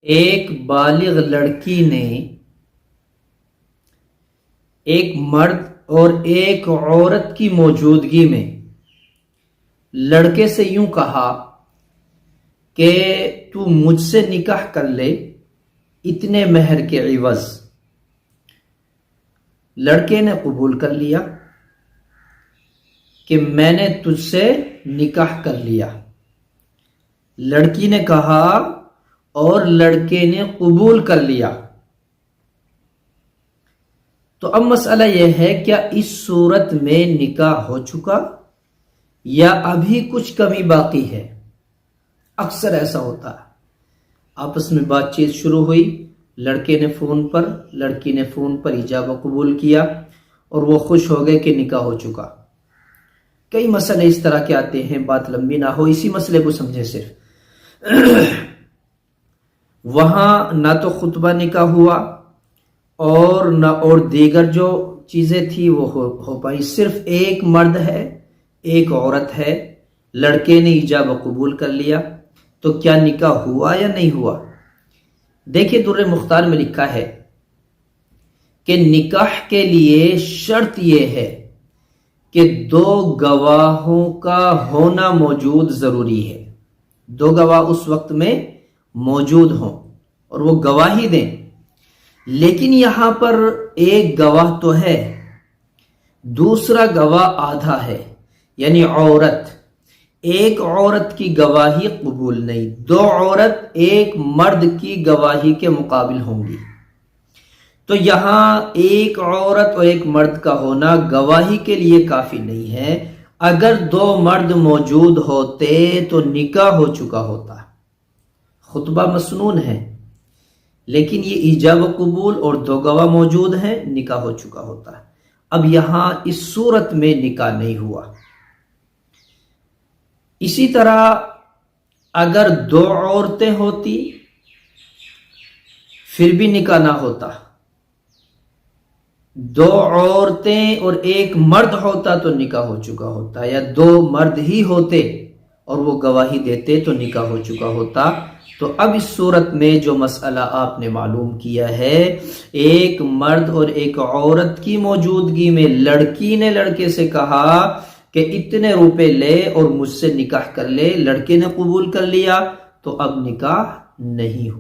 ایک بالغ لڑکی نے ایک مرد اور ایک عورت کی موجودگی میں لڑکے سے یوں کہا کہ تو مجھ سے نکاح کر لے اتنے مہر کے عوض۔ لڑکے نے قبول کر لیا کہ میں نے تجھ سے نکاح کر لیا۔ لڑکی نے کہا اور لڑکے نے قبول کر لیا۔ تو اب مسئلہ یہ ہے کیا اس صورت میں نکاح ہو چکا یا ابھی کچھ کمی باقی ہے؟ اکثر ایسا ہوتا ہے، آپس میں بات چیت شروع ہوئی، لڑکے نے فون پر لڑکی نے فون پر ایجاب و قبول کیا اور وہ خوش ہو گئے کہ نکاح ہو چکا۔ کئی مسئلے اس طرح کے آتے ہیں، بات لمبی نہ ہو، اسی مسئلے کو سمجھے صرف۔ وہاں نہ تو خطبہ نکاح ہوا اور دیگر جو چیزیں تھی وہ ہو پائی، صرف ایک مرد ہے ایک عورت ہے، لڑکے نے ایجاب و قبول کر لیا، تو کیا نکاح ہوا یا نہیں ہوا؟ دیکھیں در مختار میں لکھا ہے کہ نکاح کے لیے شرط یہ ہے کہ دو گواہوں کا ہونا موجود ضروری ہے۔ دو گواہ اس وقت میں موجود ہوں اور وہ گواہی دیں، لیکن یہاں پر ایک گواہ تو ہے، دوسرا گواہ آدھا ہے، یعنی عورت۔ ایک عورت کی گواہی قبول نہیں، دو عورت ایک مرد کی گواہی کے مقابل ہوں گی۔ تو یہاں ایک عورت اور ایک مرد کا ہونا گواہی کے لیے کافی نہیں ہے۔ اگر دو مرد موجود ہوتے تو نکاح ہو چکا ہوتا، خطبہ مسنون ہے، لیکن یہ ایجاب و قبول اور دو گواہ موجود ہیں، نکاح ہو چکا ہوتا ہے۔ اب یہاں اس صورت میں نکاح نہیں ہوا۔ اسی طرح اگر دو عورتیں ہوتی پھر بھی نکاح نہ ہوتا، دو عورتیں اور ایک مرد ہوتا تو نکاح ہو چکا ہوتا، یا دو مرد ہی ہوتے اور وہ گواہی دیتے تو نکاح ہو چکا ہوتا۔ تو اب اس صورت میں جو مسئلہ آپ نے معلوم کیا ہے، ایک مرد اور ایک عورت کی موجودگی میں لڑکی نے لڑکے سے کہا کہ اتنے روپے لے اور مجھ سے نکاح کر لے، لڑکے نے قبول کر لیا، تو اب نکاح نہیں ہوا۔